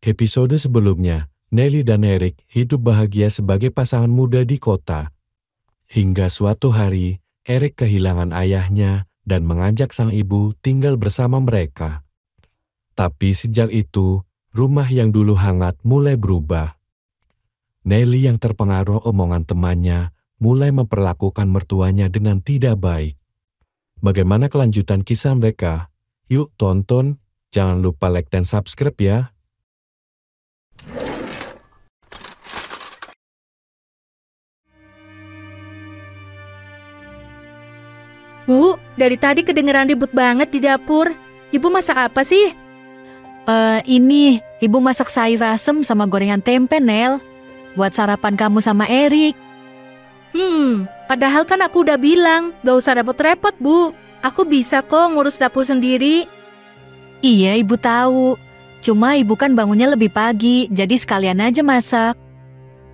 Episode sebelumnya, Nelly dan Erik hidup bahagia sebagai pasangan muda di kota. Hingga suatu hari, Erik kehilangan ayahnya dan mengajak sang ibu tinggal bersama mereka. Tapi sejak itu, rumah yang dulu hangat mulai berubah. Nelly yang terpengaruh omongan temannya mulai memperlakukan mertuanya dengan tidak baik. Bagaimana kelanjutan kisah mereka? Yuk tonton, jangan lupa like dan subscribe ya. Bu, dari tadi kedengeran ribut banget di dapur. Ibu masak apa sih? Ini, Ibu masak sayur asem sama gorengan tempe, Nel. Buat sarapan kamu sama Erik. Padahal kan aku udah bilang, gak usah repot-repot, Bu. Aku bisa kok ngurus dapur sendiri. Iya, Ibu tahu. Cuma Ibu kan bangunnya lebih pagi, jadi sekalian aja masak.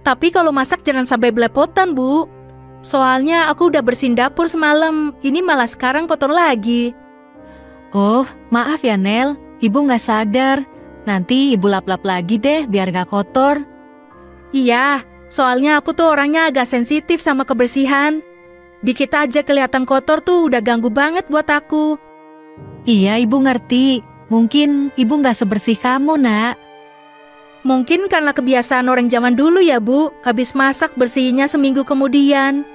Tapi kalau masak jangan sampai belepotan, Bu. Soalnya aku udah bersihin dapur semalam, ini malah sekarang kotor lagi. Oh, maaf ya, Nel. Ibu nggak sadar. Nanti Ibu lap-lap lagi deh, biar nggak kotor. Iya, soalnya aku tuh orangnya agak sensitif sama kebersihan. Dikit aja kelihatan kotor tuh udah ganggu banget buat aku. Iya, Ibu ngerti. Mungkin Ibu nggak sebersih kamu, Nak. Mungkin karena kebiasaan orang zaman dulu ya, Bu. Habis masak bersihinnya seminggu kemudian.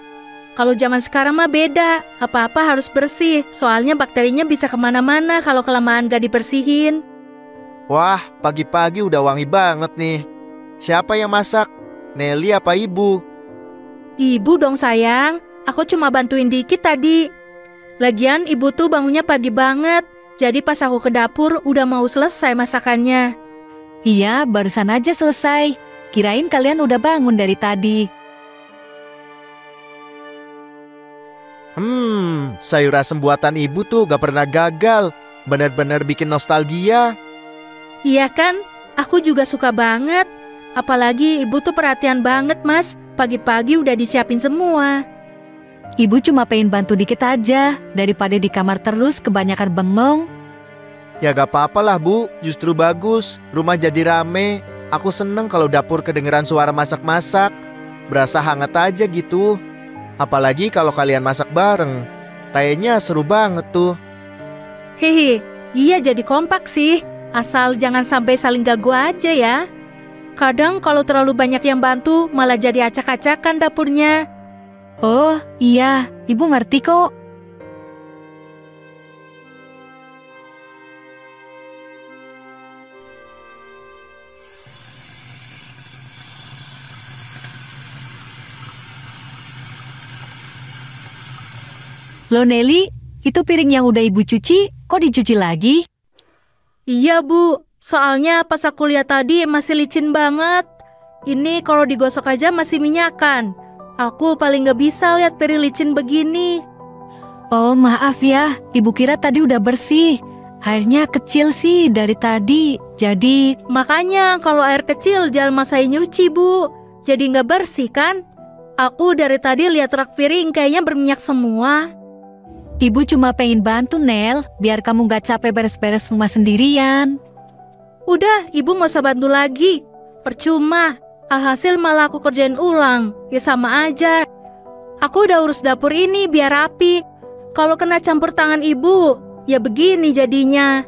Kalau zaman sekarang mah beda. Apa-apa harus bersih. Soalnya bakterinya bisa kemana-mana kalau kelamaan gak dibersihin. Wah, pagi-pagi udah wangi banget nih. Siapa yang masak? Nelly apa Ibu? Ibu dong sayang. Aku cuma bantuin dikit tadi. Lagian ibu tuh bangunnya pagi banget. Jadi pas aku ke dapur udah mau selesai masakannya. Iya, barusan aja selesai. Kirain kalian udah bangun dari tadi. Sayur asem buatan Ibu tuh gak pernah gagal. Bener-bener bikin nostalgia. Iya kan? Aku juga suka banget. Apalagi ibu tuh perhatian banget, Mas. Pagi-pagi udah disiapin semua. Ibu cuma pengen bantu dikit aja, daripada di kamar terus kebanyakan bengong. Ya gak apa-apa lah, Bu, justru bagus. Rumah jadi rame. Aku seneng kalau dapur kedengeran suara masak-masak. Berasa hangat aja gitu. Apalagi kalau kalian masak bareng. Kayaknya seru banget tuh. Hehe, iya jadi kompak sih. Asal jangan sampai saling ganggu aja ya. Kadang kalau terlalu banyak yang bantu malah jadi acak-acakan dapurnya. Oh, iya, Ibu ngerti kok. Loh Nelly, itu piring yang udah Ibu cuci, kok dicuci lagi? Iya Bu, soalnya pas aku lihat tadi masih licin banget. Ini kalau digosok aja masih minyakan. Aku paling gak bisa lihat piring licin begini. Oh maaf ya, Ibu kira tadi udah bersih. Airnya kecil sih dari tadi, jadi... Makanya kalau air kecil jangan masain nyuci Bu. Jadi gak bersih kan? Aku dari tadi lihat rak piring kayaknya berminyak semua. Ibu cuma pengen bantu, Nel, biar kamu gak capek beres-beres rumah sendirian. Udah, Ibu gak usah bantu lagi. Percuma, alhasil malah aku kerjain ulang. Ya sama aja. Aku udah urus dapur ini biar rapi. Kalau kena campur tangan Ibu, ya begini jadinya.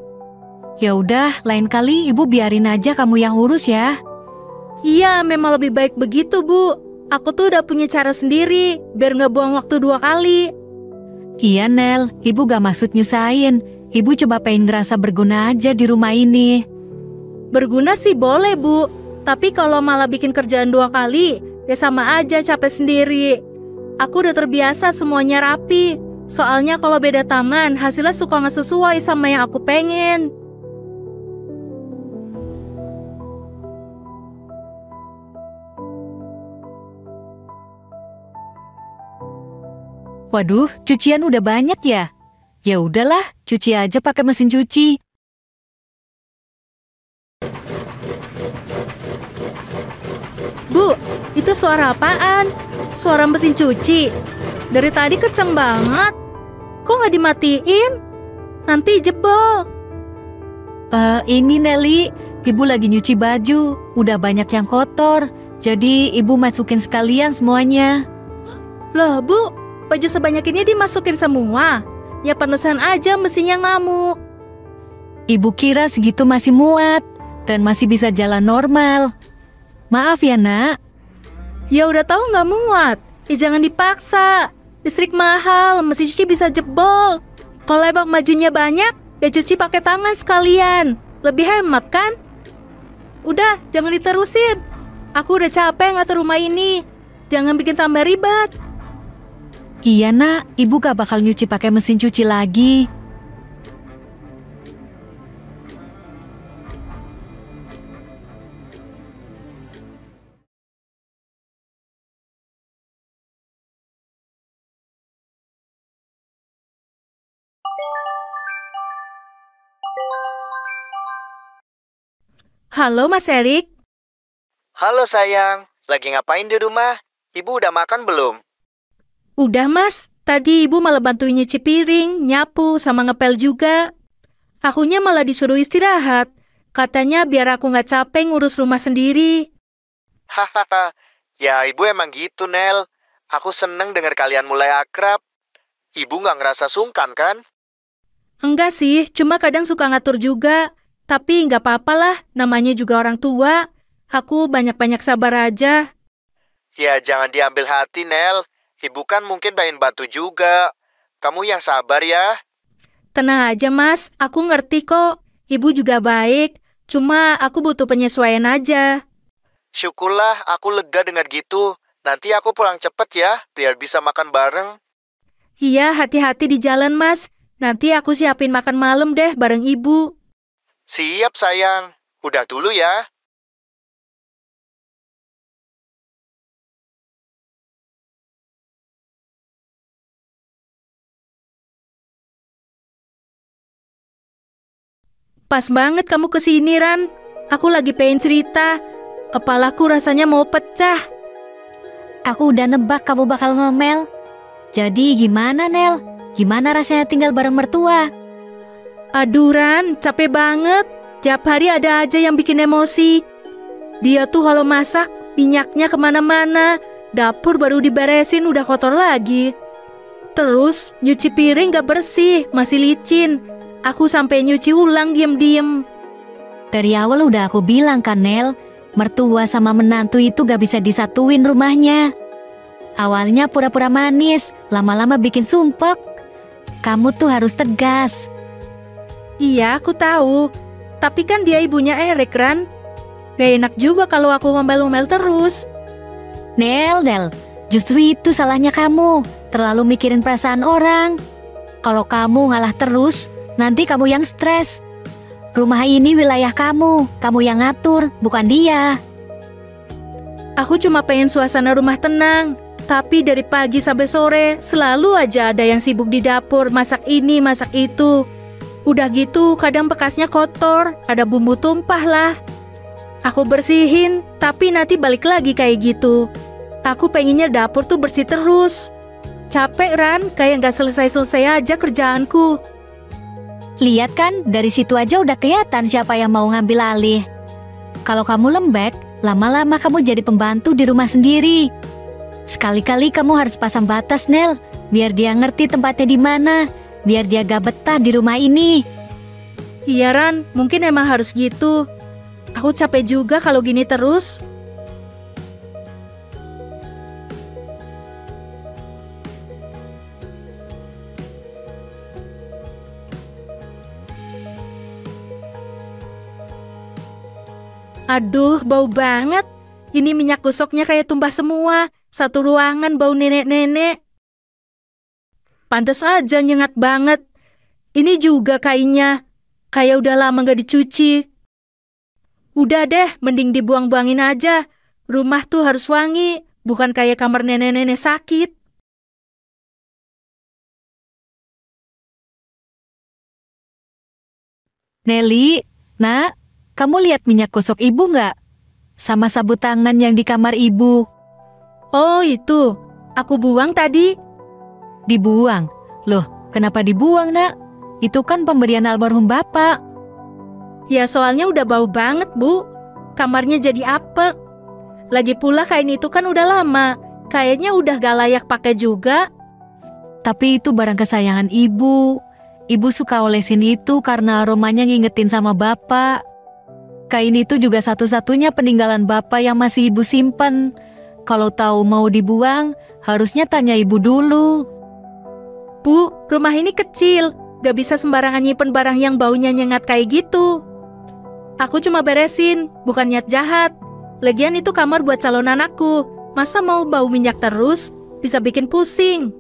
Ya udah, lain kali Ibu biarin aja kamu yang urus ya. Iya, memang lebih baik begitu, Bu. Aku tuh udah punya cara sendiri, biar gak buang waktu 2 kali. Iya Nel, Ibu gak maksud nyusahin. Ibu coba pengen ngerasa berguna aja di rumah ini. Berguna sih boleh Bu, tapi kalau malah bikin kerjaan 2 kali, ya sama aja capek sendiri. Aku udah terbiasa semuanya rapi. Soalnya kalau beda tangan, hasilnya suka gak sesuai sama yang aku pengen. Waduh, cucian udah banyak ya? Ya udahlah, cuci aja pakai mesin cuci. Bu, itu suara apaan? Suara mesin cuci. Dari tadi kenceng banget. Kok nggak dimatiin? Nanti jebol. Ini Nelly, ibu lagi nyuci baju, udah banyak yang kotor. Jadi ibu masukin sekalian semuanya. Loh Bu, baju sebanyak ini dimasukin semua? Ya pantesan aja mesinnya ngamuk. Ibu kira segitu masih muat dan masih bisa jalan normal. Maaf ya nak. Ya udah tahu nggak muat. Ya jangan dipaksa. Listrik mahal, mesin cuci bisa jebol. Kalau emang bajunya banyak, ya cuci pakai tangan sekalian. Lebih hemat kan? Udah, jangan diterusin. Aku udah capek ngatur rumah ini. Jangan bikin tambah ribet. Iya nak, ibu gak bakal nyuci pakai mesin cuci lagi. Halo Mas Erik. Halo sayang, lagi ngapain di rumah? Ibu udah makan belum? Udah Mas, tadi ibu malah bantuin nyuci piring, nyapu, sama ngepel juga. Akunya malah disuruh istirahat. Katanya biar aku nggak capek ngurus rumah sendiri. Hahaha, ya ibu emang gitu Nel. Aku seneng dengar kalian mulai akrab. Ibu nggak ngerasa sungkan kan? Enggak sih, cuma kadang suka ngatur juga. Tapi nggak apa-apa lah, namanya juga orang tua. Aku banyak-banyak sabar aja. Ya jangan diambil hati Nel. Ibu kan mungkin pengen bantu juga. Kamu yang sabar ya. Tenang aja Mas, aku ngerti kok. Ibu juga baik, cuma aku butuh penyesuaian aja. Syukurlah aku lega dengar gitu. Nanti aku pulang cepet ya, biar bisa makan bareng. Iya, hati-hati di jalan Mas. Nanti aku siapin makan malam deh bareng ibu. Siap sayang, udah dulu ya. Pas banget kamu kesini, Ran. Aku lagi pengen cerita. Kepalaku rasanya mau pecah. Aku udah nebak kamu bakal ngomel. Jadi gimana Nel? Gimana rasanya tinggal bareng mertua? Aduh, Ran, capek banget. Tiap hari ada aja yang bikin emosi. Dia tuh kalau masak, minyaknya kemana-mana. Dapur baru diberesin udah kotor lagi. Terus, nyuci piring gak bersih, masih licin. Aku sampai nyuci ulang diem-diem. Dari awal udah aku bilang kan Nel, mertua sama menantu itu gak bisa disatuin rumahnya. Awalnya pura-pura manis, lama-lama bikin sumpek. Kamu tuh harus tegas. Iya, aku tahu. Tapi kan dia ibunya Erik, Ran. Gak enak juga kalau aku ngomel-ngomel terus. Nel, justru itu salahnya kamu. Terlalu mikirin perasaan orang. Kalau kamu ngalah terus, nanti kamu yang stres. Rumah ini wilayah kamu yang ngatur, bukan dia. Aku cuma pengen suasana rumah tenang. Tapi dari pagi sampai sore, selalu aja ada yang sibuk di dapur, masak ini, masak itu. Udah gitu, kadang bekasnya kotor, ada bumbu tumpah lah. Aku bersihin, tapi nanti balik lagi kayak gitu. Aku pengennya dapur tuh bersih terus. Capek, Ran, kayak nggak selesai-selesai aja kerjaanku. Lihat kan, dari situ aja udah kelihatan siapa yang mau ngambil alih. Kalau kamu lembek, lama-lama kamu jadi pembantu di rumah sendiri. Sekali-kali kamu harus pasang batas, Nel, biar dia ngerti tempatnya di mana, biar dia gak betah di rumah ini. Iya, Ran, mungkin emang harus gitu. Aku capek juga kalau gini terus. Aduh, bau banget. Ini minyak gosoknya kayak tumpah semua. Satu ruangan bau nenek-nenek. Pantes aja nyengat banget. Ini juga kainnya. Kayak udah lama gak dicuci. Udah deh, mending dibuang-buangin aja. Rumah tuh harus wangi. Bukan kayak kamar nenek-nenek sakit. Nelly, nak, kamu lihat minyak gosok ibu nggak? Sama sabut tangan yang di kamar ibu. Oh itu, aku buang tadi. Dibuang? Loh, kenapa dibuang nak? Itu kan pemberian almarhum bapak. Ya soalnya udah bau banget, Bu. Kamarnya jadi apek. Lagi pula kain itu kan udah lama. Kayaknya udah gak layak pakai juga. Tapi itu barang kesayangan ibu. Ibu suka olesin itu karena aromanya ngingetin sama bapak. Kain itu juga satu-satunya peninggalan bapak yang masih ibu simpen. Kalau tahu mau dibuang, harusnya tanya ibu dulu. Bu, rumah ini kecil. Gak bisa sembarangan nyimpen barang yang baunya nyengat kayak gitu. Aku cuma beresin, bukan niat jahat. Lagian itu kamar buat calon anakku. Masa mau bau minyak terus? Bisa bikin pusing.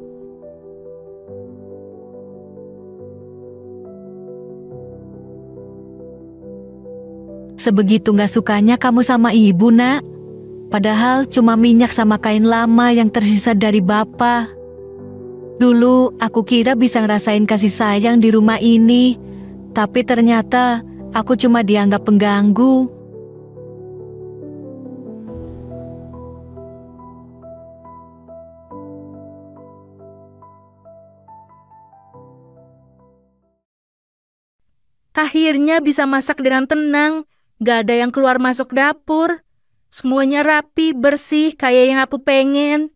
Sebegitu gak sukanya kamu sama ibu, Nak. Padahal cuma minyak sama kain lama yang tersisa dari bapak. Dulu aku kira bisa ngerasain kasih sayang di rumah ini. Tapi ternyata aku cuma dianggap pengganggu. Akhirnya bisa masak dengan tenang. Gak ada yang keluar masuk dapur. Semuanya rapi, bersih, kayak yang aku pengen.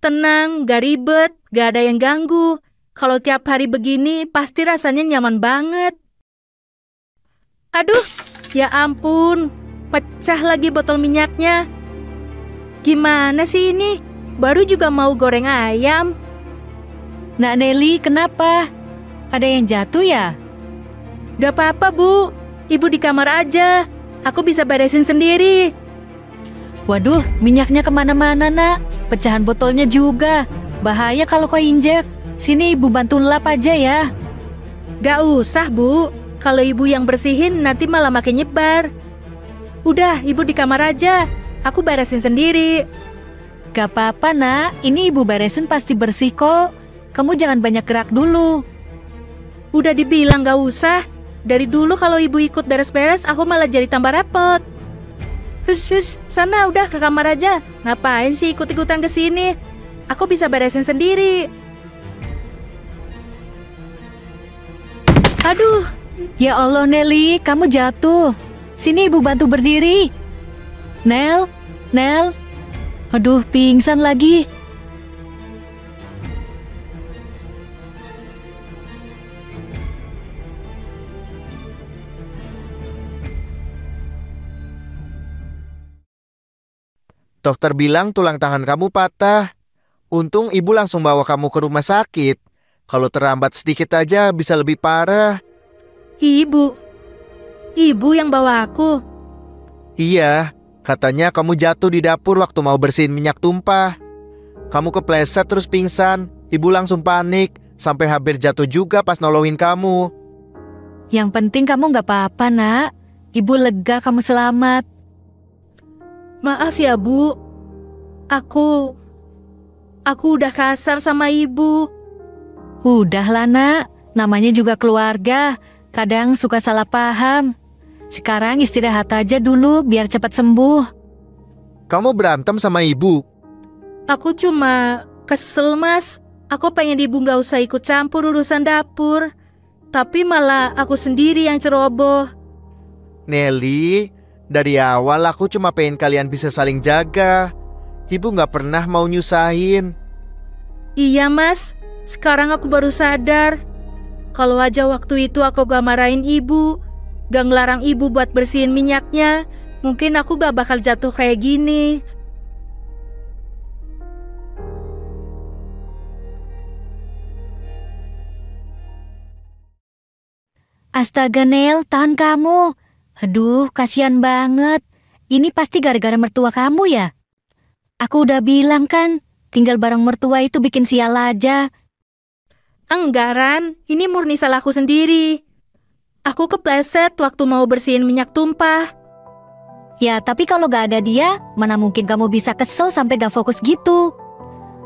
Tenang, gak ribet, gak ada yang ganggu. Kalau tiap hari begini, pasti rasanya nyaman banget. Aduh, ya ampun. Pecah lagi botol minyaknya. Gimana sih ini? Baru juga mau goreng ayam. Nak Nelly, kenapa? Ada yang jatuh ya? Gak apa-apa, Bu. Ibu di kamar aja. Aku bisa beresin sendiri. Waduh, minyaknya kemana-mana, Nak. Pecahan botolnya juga. Bahaya kalau kau injek. Sini ibu bantu lap aja ya. Gak usah, Bu. Kalau ibu yang bersihin, nanti malah makin nyebar. Udah, ibu di kamar aja. Aku beresin sendiri. Gak apa-apa, Nak. Ini ibu beresin pasti bersih kok. Kamu jangan banyak gerak dulu. Udah dibilang gak usah. Dari dulu kalau ibu ikut beres-beres, aku malah jadi tambah repot. Hus, sana udah ke kamar aja. Ngapain sih ikut-ikutan ke sini? Aku bisa beresin sendiri. Aduh, Ya Allah, Nelly, kamu jatuh. Sini ibu bantu berdiri. Nel. Aduh, pingsan lagi. Dokter bilang tulang tangan kamu patah. Untung ibu langsung bawa kamu ke rumah sakit. Kalau terlambat sedikit aja bisa lebih parah. ibu yang bawa aku. Iya, katanya kamu jatuh di dapur waktu mau bersihin minyak tumpah. Kamu kepleset terus pingsan. Ibu langsung panik, sampai hampir jatuh juga pas nolongin kamu. Yang penting kamu gak apa-apa, Nak. Ibu lega kamu selamat. Maaf ya, Bu. Aku udah kasar sama ibu. Udahlah, Nak. Namanya juga keluarga. Kadang suka salah paham. Sekarang istirahat aja dulu biar cepat sembuh. Kamu berantem sama ibu? Aku cuma kesel, Mas. Aku pengen ibu gak usah ikut campur urusan dapur. Tapi malah aku sendiri yang ceroboh. Nelly, dari awal aku cuma pengen kalian bisa saling jaga. Ibu gak pernah mau nyusahin. Iya, Mas. Sekarang aku baru sadar. Kalau aja waktu itu aku gak marahin ibu, gak ngelarang ibu buat bersihin minyaknya, mungkin aku gak bakal jatuh kayak gini. Astaga, Nel, tahan kamu. Aduh, kasihan banget. Ini pasti gara-gara mertua kamu ya? Aku udah bilang kan, tinggal bareng mertua itu bikin sial aja. Enggak, Ran. Ini murni salahku sendiri. Aku kepleset waktu mau bersihin minyak tumpah. Ya, tapi kalau gak ada dia, mana mungkin kamu bisa kesel sampai gak fokus gitu.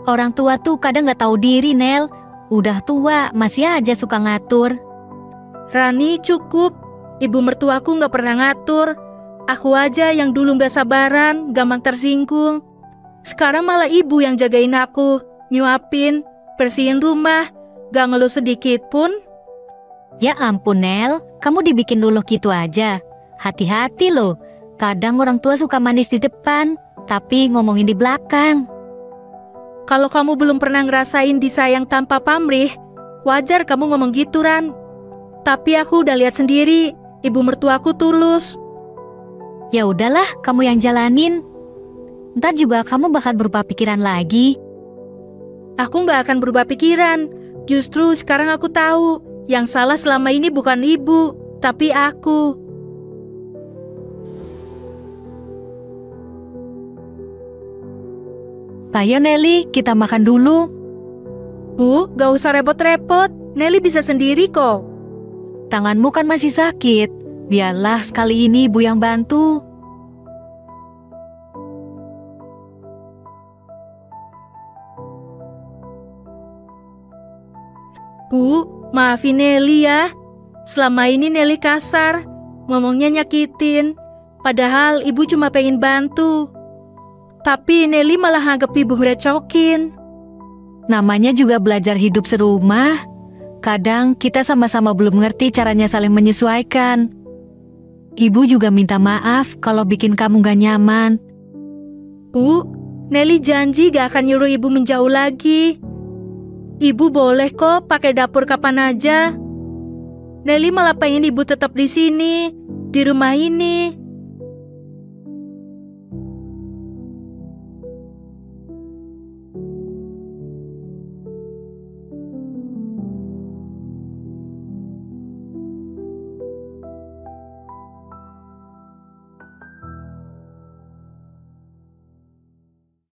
Orang tua tuh kadang gak tahu diri, Nel. Udah tua, masih aja suka ngatur. Rani, cukup. Ibu mertuaku gak pernah ngatur. Aku aja yang dulu gak sabaran, gampang tersinggung. Sekarang malah ibu yang jagain aku, nyuapin, bersihin rumah, gak ngeluh sedikit pun. Ya ampun Nel, kamu dibikin luluh gitu aja. Hati-hati loh, kadang orang tua suka manis di depan, tapi ngomongin di belakang. Kalau kamu belum pernah ngerasain disayang tanpa pamrih, wajar kamu ngomong gitu, Ran. Tapi aku udah lihat sendiri, ibu mertuaku tulus. Ya udahlah, kamu yang jalanin. Ntar juga kamu bakal berubah pikiran lagi. Aku nggak akan berubah pikiran. Justru sekarang aku tahu, yang salah selama ini bukan ibu, tapi aku. Ayo Nelly, kita makan dulu. Bu, gak usah repot-repot. Nelly bisa sendiri kok. Tanganmu kan masih sakit. Biarlah sekali ini ibu yang bantu. Bu, maafin Nelly ya. Selama ini Nelly kasar, ngomongnya nyakitin. Padahal ibu cuma pengen bantu. Tapi Nelly malah anggap ibu merecokin. Namanya juga belajar hidup serumah. Kadang kita sama-sama belum ngerti caranya saling menyesuaikan. Ibu juga minta maaf kalau bikin kamu gak nyaman. Bu, Nelly janji gak akan nyuruh ibu menjauh lagi. Ibu boleh kok pakai dapur kapan aja. Nelly malah pengen ibu tetap di sini, di rumah ini.